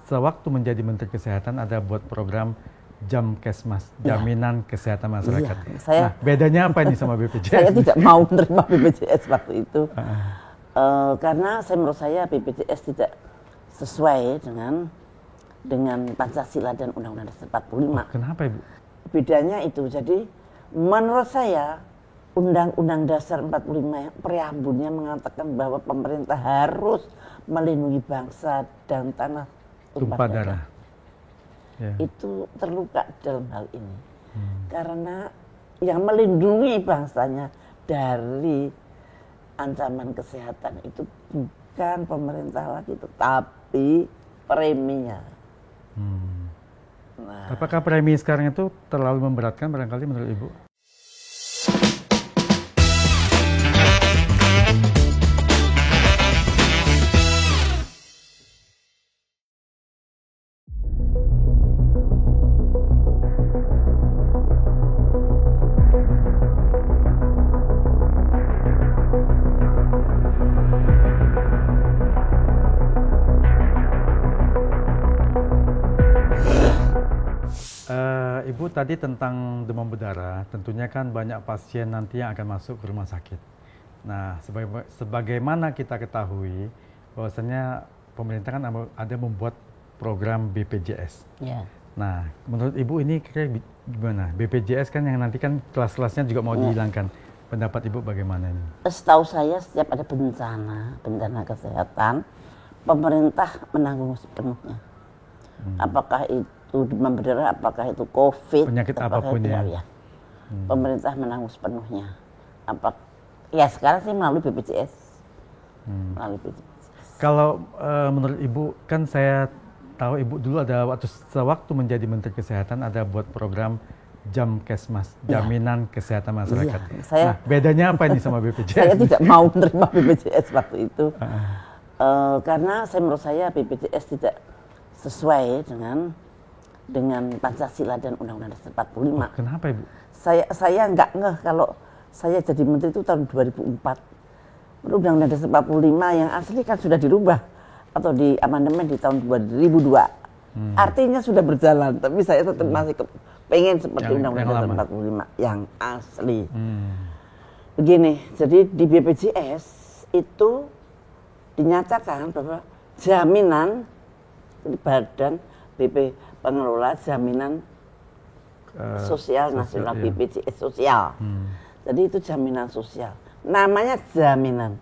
sewaktu menjadi Menteri Kesehatan ada buat program Jamkesmas, Jaminan Kesehatan Masyarakat. Nah, bedanya apa ini sama BPJS? Saya tidak mau menerima BPJS waktu itu. Karena menurut saya BPJS tidak sesuai dengan Pancasila dan Undang-Undang Dasar 45. Kenapa, Ibu? Bedanya itu, jadi menurut saya Undang-Undang Dasar 45 preambulnya mengatakan bahwa pemerintah harus melindungi bangsa dan tanah tumpah darah. Ya. Itu terluka dalam hal ini. Karena yang melindungi bangsanya dari ancaman kesehatan itu bukan pemerintah lagi, tetapi preminya. Nah, apakah premi sekarang itu terlalu memberatkan barangkali menurut Ibu? Ibu tadi tentang demam berdarah, tentunya kan banyak pasien nanti yang akan masuk ke rumah sakit. Nah, sebagaimana kita ketahui bahwasanya pemerintah kan ada membuat program BPJS. Ya. Nah, menurut Ibu ini kira-kira gimana? BPJS kan yang nanti kan kelas-kelasnya juga mau dihilangkan. Pendapat Ibu bagaimana ini? Setahu saya setiap ada bencana kesehatan, pemerintah menanggung sepenuhnya. Apakah itu demam berdarah, apakah itu COVID, penyakit apapun ya. Pemerintah menanggung sepenuhnya. Ya sekarang sih melalui BPJS. Melalui BPJS. Kalau menurut Ibu, kan saya tahu Ibu dulu ada sewaktu menjadi Menteri Kesehatan ada buat program Jamkesmas, Jaminan Kesehatan Masyarakat. Nah, bedanya apa ini sama BPJS? Saya tidak mau menerima BPJS waktu itu. Karena menurut saya BPJS tidak sesuai dengan Pancasila dan Undang-Undang Dasar 45. Kenapa, Ibu? Saya nggak ngeh kalau saya jadi menteri itu tahun 2004. Undang-Undang Dasar 45 yang asli kan sudah dirubah atau di amandemen di tahun 2002. Artinya sudah berjalan, tapi saya tetap masih pengen seperti Undang-Undang Dasar 45 yang asli. Begini, jadi di BPJS itu dinyatakan bahwa jaminan badan BP pengelola jaminan sosial nasional, BPJS sosial. Jadi itu jaminan sosial. Namanya jaminan.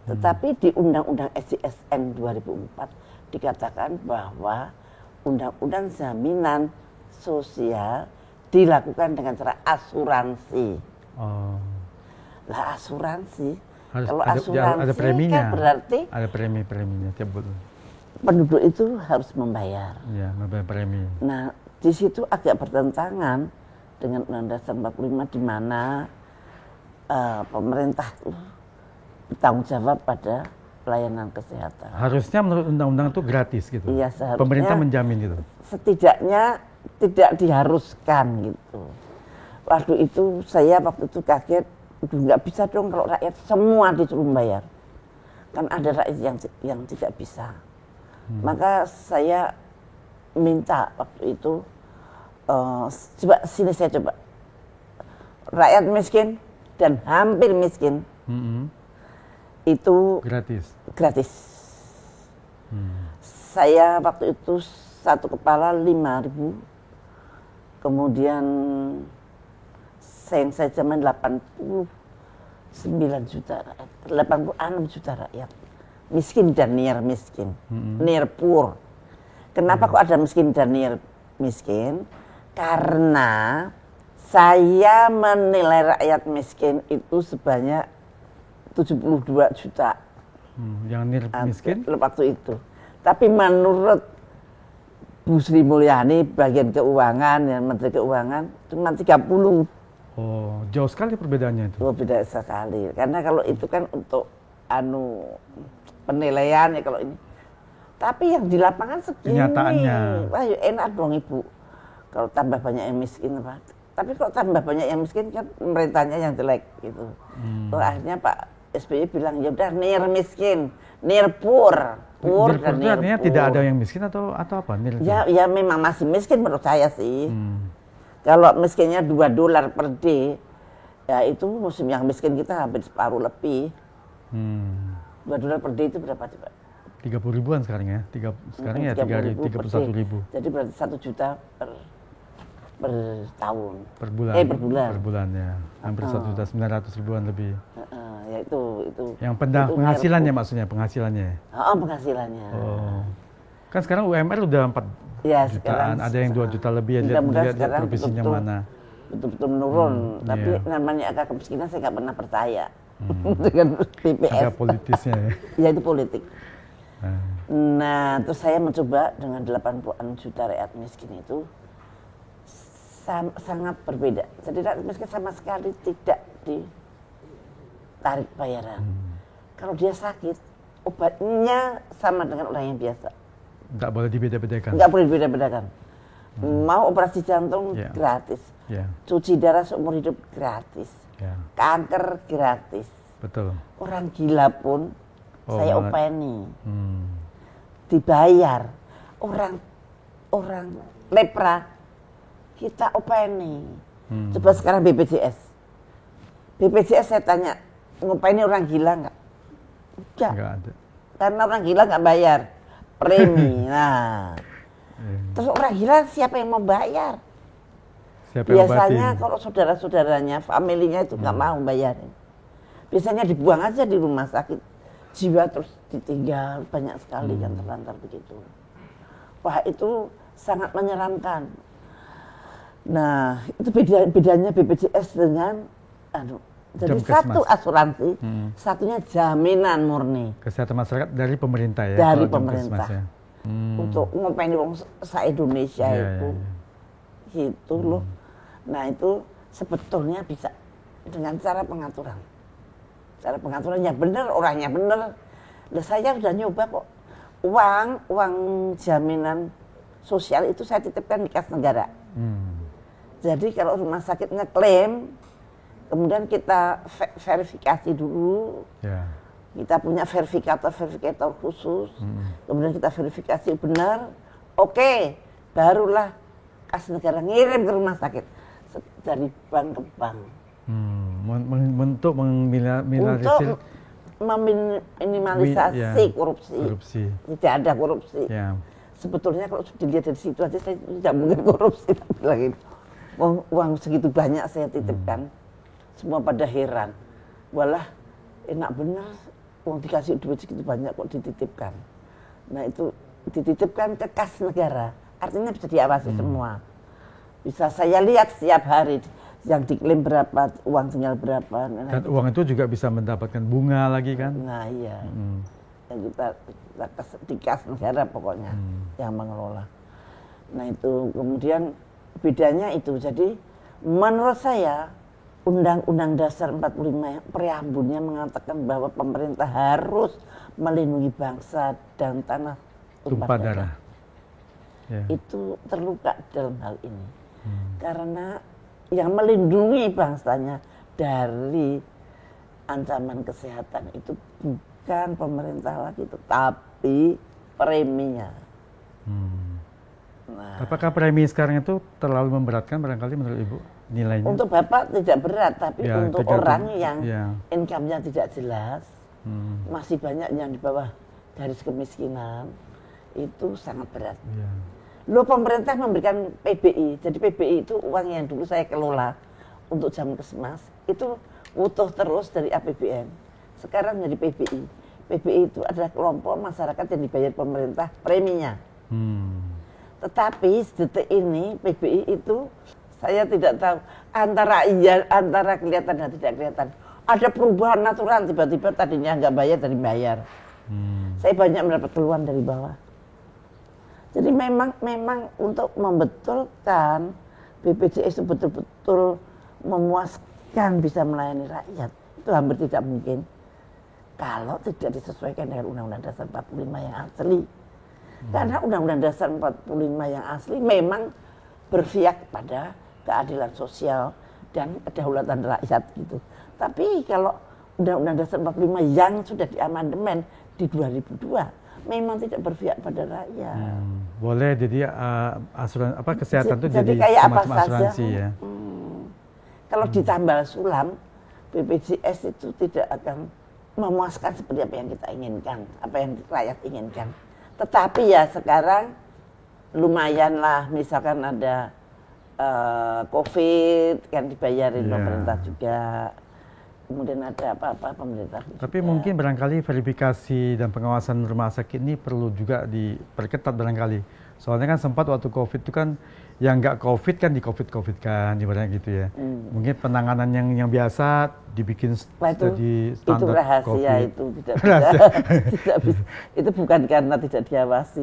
Tetapi di Undang-Undang SJSN 2004 dikatakan bahwa Undang-Undang Jaminan Sosial dilakukan dengan cara asuransi. Lah asuransi, kalau asuransi ada preminya, kan berarti ada preminya tiap bulan. Penduduk itu harus membayar. Ya, membayar premi. Nah, di situ agak bertentangan dengan Undang-Undang Dasar 45 di mana pemerintah itu bertanggung jawab pada pelayanan kesehatan. Harusnya menurut undang-undang itu gratis gitu. Iya, seharusnya. Pemerintah menjamin gitu. Setidaknya tidak diharuskan gitu. Waktu itu saya kaget, nggak bisa dong kalau rakyat semua disuruh membayar. Kan ada rakyat yang tidak bisa. Maka saya minta waktu itu, saya coba. Rakyat miskin dan hampir miskin itu gratis. Saya waktu itu satu kepala 5.000, kemudian saya zaman 89 juta rakyat, 86 juta rakyat. Miskin dan near miskin, near poor. Kenapa kok ada miskin dan near miskin? Karena saya menilai rakyat miskin itu sebanyak 72 juta. Yang near miskin? Waktu itu. Tapi menurut Bu Sri Mulyani, bagian keuangan, yang Menteri Keuangan, cuma 30. Oh, jauh sekali perbedaannya itu. Oh, beda sekali. Karena kalau itu kan untuk penilaian ya kalau ini. Tapi yang di lapangan segini. Kenyataannya. Wah, enak dong Ibu. Kalau tambah banyak yang miskin Pak. Tapi kalau tambah banyak yang miskin kan pemerintahnya yang jelek gitu. Akhirnya Pak SBY bilang ya udah near miskin, near poor. Pur Nilai dan Pur itu artinya Nirpur. tidak ada yang miskin atau apa? Nilai Pur? Ya memang masih miskin menurut saya sih. Kalau miskinnya $2 per day, ya itu musim yang miskin kita hampir separuh lebih. $2 per day itu berapa coba? 30 ribuan sekarang ya? Sekarang ya 31 ribu. Jadi berarti 1 juta per tahun. Per bulan? Per bulan. Per bulan ya. Hampir 1.900.000-an lebih. Ya itu. Yang penghasilannya maksudnya, penghasilannya? Penghasilannya. Oh. Kan sekarang UMR udah 4 jutaan, ada yang 2 juta lebih, lihat provinsinya mana. Betul-betul menurun, tapi namanya angka kemiskinan saya nggak pernah percaya dengan BPS. Ada politisnya ya? Ya itu politik. Nah, terus saya mencoba dengan 80-an juta rakyat miskin itu sangat berbeda. Jadi rakyat miskin sama sekali tidak ditarik bayaran. Kalau dia sakit, obatnya sama dengan orang yang biasa. Nggak boleh dibeda-bedakan? Nggak boleh dibeda-bedakan. Mau operasi jantung gratis. Cuci darah seumur hidup gratis. Kanker gratis. Betul. Orang gila pun saya openi. Dibayar. Orang lepra kita openi. Coba sekarang BPJS. BPJS saya tanya, ngopeni orang gila nggak? Nggak ada. Karena orang gila nggak bayar premi. Nah, terus orang gila siapa yang mau bayar? Biasanya kalau saudara-saudaranya, familinya itu nggak mau bayarin. Biasanya dibuang aja di rumah sakit jiwa, terus ditinggal banyak sekali yang terlantar begitu. Wah, itu sangat menyeramkan. Nah, itu bedanya BPJS dengan jadi satu asuransi, satunya jaminan murni. Kesehatan masyarakat dari pemerintah ya? Dari pemerintah. Ya? Untuk ngopeni se-Indonesia itu. Gitu loh. Nah itu sebetulnya bisa dengan cara pengaturan. Cara pengaturan yang benar, orangnya benar. Nah, saya sudah nyoba kok. Uang jaminan sosial itu saya titipkan di kas negara. Jadi kalau rumah sakit ngeklaim, kemudian kita verifikasi dulu. Kita punya verifikator khusus. Kemudian kita verifikasi benar. Oke, barulah kas negara ngirim ke rumah sakit dari bank ke bank. Untuk meminimalisasi korupsi. Tidak ada korupsi. Sebetulnya kalau dilihat dari situ aja saya tidak mungkin korupsi. Lagi uang segitu banyak saya titipkan, semua pada heran. Walah, enak benar uang dikasih duit segitu banyak kok dititipkan. Nah itu dititipkan ke kas negara. Artinya bisa diawasi semua. Bisa saya lihat setiap hari yang diklaim berapa, uang tinggal berapa. Dan uang itu juga bisa mendapatkan bunga lagi kan? Nah iya. Yang kita di kas negara pokoknya yang mengelola. Nah itu kemudian bedanya itu. Jadi menurut saya Undang-Undang Dasar 45 preambulnya mengatakan bahwa pemerintah harus melindungi bangsa dan tanah tumpah darah. Itu terluka dalam hal ini. Karena yang melindungi bangsanya dari ancaman kesehatan itu bukan pemerintah lagi, tetapi preminya. Nah, apakah premi sekarang itu terlalu memberatkan barangkali menurut Ibu nilainya? Untuk Bapak tidak berat, tapi untuk orang yang income-nya tidak jelas, masih banyak yang di bawah garis kemiskinan, itu sangat berat. Loh, pemerintah memberikan PBI, jadi PBI itu uang yang dulu saya kelola untuk Jamkesmas, itu utuh terus dari APBN, sekarang jadi PBI. PBI itu adalah kelompok masyarakat yang dibayar pemerintah preminya. Tetapi detik ini PBI itu saya tidak tahu antara kelihatan dan tidak kelihatan. Ada perubahan natural, tiba-tiba tadinya nggak bayar jadi bayar. Saya banyak mendapat keluhan dari bawah. Jadi memang untuk membetulkan BPJS itu betul-betul memuaskan bisa melayani rakyat, itu hampir tidak mungkin kalau tidak disesuaikan dengan Undang-Undang Dasar 45 yang asli. Karena Undang-Undang Dasar 45 yang asli memang berpihak pada keadilan sosial dan kedaulatan rakyat gitu. Tapi kalau Undang-Undang Dasar 45 yang sudah diamandemen di 2002 memang tidak berpihak pada rakyat. Boleh, jadi asuransi kesehatan itu Jadi jadi kayak apa semacam saja. asuransi ya. Kalau ditambal sulam, BPJS itu tidak akan memuaskan seperti apa yang kita inginkan, apa yang rakyat inginkan. Tetapi ya sekarang lumayan lah, misalkan ada COVID kan dibayarin pemerintah juga. Kemudian ada apa-apa pemerintah juga. Tapi mungkin barangkali verifikasi dan pengawasan rumah sakit ini perlu juga diperketat barangkali. Soalnya kan sempat waktu COVID itu kan yang nggak COVID kan di COVID kan, ibaratnya gitu ya. Mungkin penanganan yang biasa dibikin jadi standar itu rahasia COVID. itu tidak bisa, tidak bisa. Itu bukan karena tidak diawasi,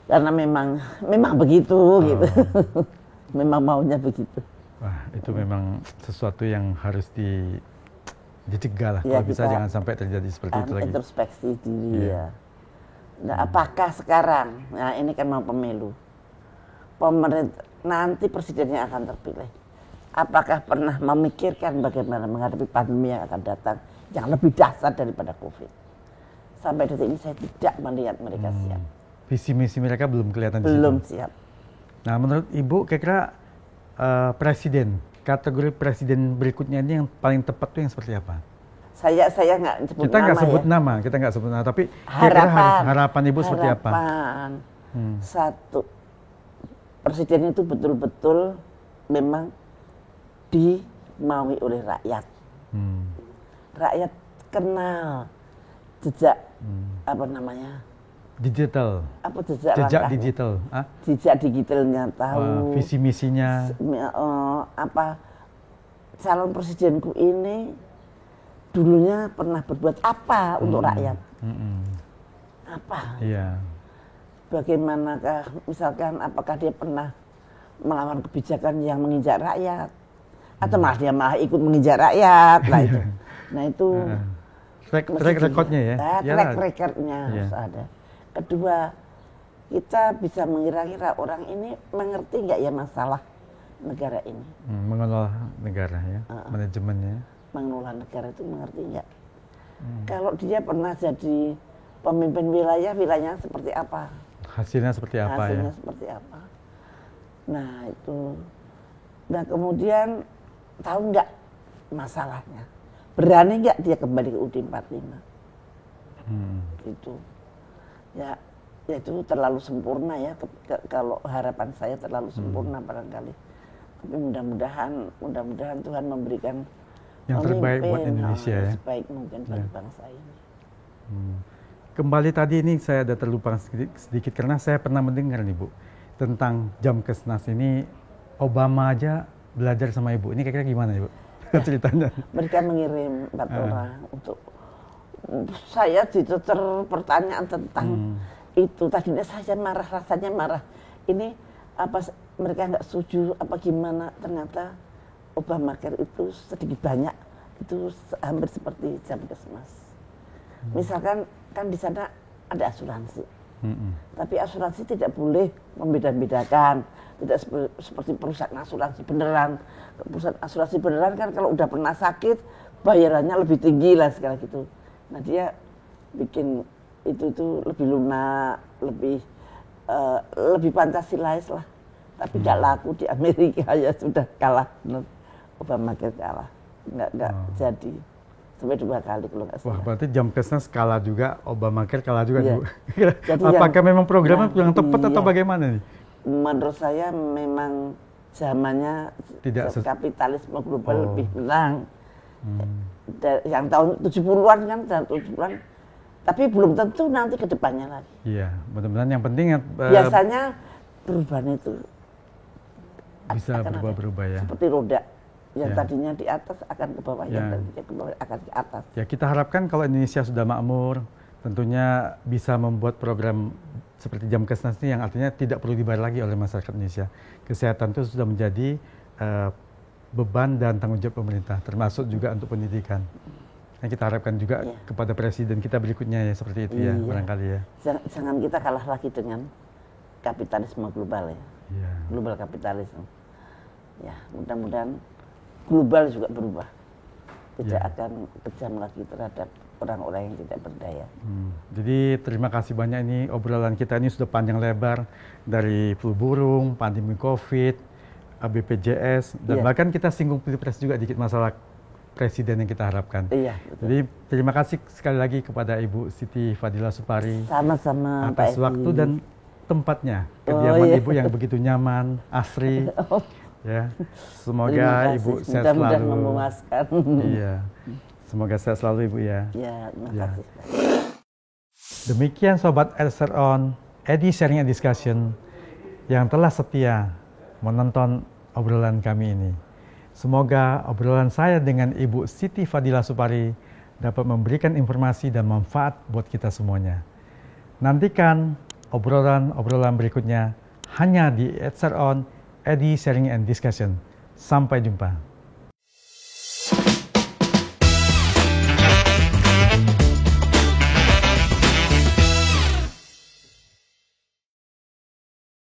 karena memang begitu gitu. Memang maunya begitu. Wah, itu memang sesuatu yang harus dicegah lah. Ya, kalau bisa jangan sampai terjadi seperti itu lagi. Introspeksi diri ya. Nah, apakah sekarang, nah ini kan mau pemilu, pemerintah nanti presidennya akan terpilih. Apakah pernah memikirkan bagaimana menghadapi pandemi yang akan datang yang lebih dahsyat daripada COVID? Sampai detik ini saya tidak melihat mereka siap. Visi misi mereka belum kelihatan. Belum siap. Nah, menurut Ibu kira-kira presiden, kategori presiden berikutnya ini yang paling tepat itu yang seperti apa? Saya nggak sebut kita nama nggak sebut ya. nama, kita nggak sebut nama, tapi kira-kira harapan Ibu seperti apa? Satu, presiden itu betul-betul memang dimaui oleh rakyat. Rakyat kenal jejak apa namanya? Digital. Apa jejak digital? Jejak digitalnya tahu. Visi misinya. Apa calon presidenku ini dulunya pernah berbuat apa untuk rakyat? Apa? Iya. Bagaimanakah misalkan apakah dia pernah melawan kebijakan yang menginjak rakyat? Atau malah dia ikut menginjak rakyat lah itu. Nah itu track recordnya ya. Track recordnya harus ada. Kedua, kita bisa mengira-kira orang ini mengerti nggak ya masalah negara ini. Mengelola negara ya, manajemennya. Mengelola negara itu mengerti nggak? Kalau dia pernah jadi pemimpin wilayahnya seperti apa? Hasilnya seperti apa Hasilnya seperti apa? Nah itu. Nah kemudian tahu nggak masalahnya? Berani nggak dia kembali ke UUD 45? Itu. Ya itu terlalu sempurna ya. Kalau harapan saya terlalu sempurna barangkali. Tapi mudah-mudahan Tuhan memberikan yang terbaik buat Indonesia ya. Sebaik mungkin bagi bangsa ini. Kembali tadi ini saya ada terlupa sedikit karena saya pernah mendengar nih Bu tentang Jamkesnas ini. Obama aja belajar sama Ibu. Ini kira-kira gimana Ibu ceritanya? Mereka mengirim 4 orang untuk saya diteter pertanyaan tentang itu. Tadinya saya rasanya marah. Ini apa mereka nggak setuju apa gimana? Ternyata Obamacare itu sedikit banyak itu hampir seperti Jamkesmas. Misalkan kan di sana ada asuransi, tapi asuransi tidak boleh membeda-bedakan. Tidak seperti perusahaan asuransi beneran. Perusahaan asuransi beneran kan kalau udah pernah sakit bayarannya lebih tinggi lah segala gitu. Nah dia bikin itu lebih lunak, lebih Pancasilais lah. Tapi tidak laku di Amerika ya sudah kalah. Obamacare kalah, nggak jadi sampai 2 kali kalau nggak salah. Wah berarti Jamkesnas kalah juga, Obamacare kalah juga Bu. Jadi apakah memang programnya yang tepat atau bagaimana nih? Menurut saya memang zamannya kapitalisme global lebih menang. Yang tahun 70-an kan, tahun 70-an. Tapi belum tentu nanti ke depannya lagi. Iya, mudah-mudahan yang penting biasanya perubahan itu bisa berubah-berubah ya. Seperti roda yang tadinya di atas akan ke bawah, yang tadinya ke bawah akan ke atas. Ya kita harapkan kalau Indonesia sudah makmur, tentunya bisa membuat program seperti Jamkesnas ini yang artinya tidak perlu dibayar lagi oleh masyarakat Indonesia. Kesehatan itu sudah menjadi beban dan tanggung jawab pemerintah, termasuk juga untuk pendidikan. Yang kita harapkan juga kepada presiden kita berikutnya ya seperti itu ya barangkali ya. Jangan kita kalah lagi dengan kapitalisme global ya. Global kapitalisme. Ya mudah-mudahan global juga berubah. Tidak akan kejam lagi terhadap orang-orang yang tidak berdaya. Jadi terima kasih banyak, ini obrolan kita ini sudah panjang lebar dari flu burung, pandemi COVID, BPJS, dan bahkan kita singgung Pilpres juga dikit masalah presiden yang kita harapkan. Iya, betul. Jadi terima kasih sekali lagi kepada Ibu Siti Fadila Supari Sama-sama atas Pak waktu Edi. dan tempatnya, kediaman iya. Ibu yang begitu nyaman, asri. Ya, Terima semoga kasih. Ibu sehat Mudah-mudahan selalu. memuaskan. Iya, semoga sehat selalu Ibu ya. Ya, terima Ya. kasih. Demikian Sobat Elser On, Edi Sharing and Discussion yang telah setia menonton obrolan kami ini. Semoga obrolan saya dengan Ibu Siti Fadila Supari dapat memberikan informasi dan manfaat buat kita semuanya. Nantikan obrolan-obrolan berikutnya hanya di Elser On, Edi Sharing and Discussion. Sampai jumpa.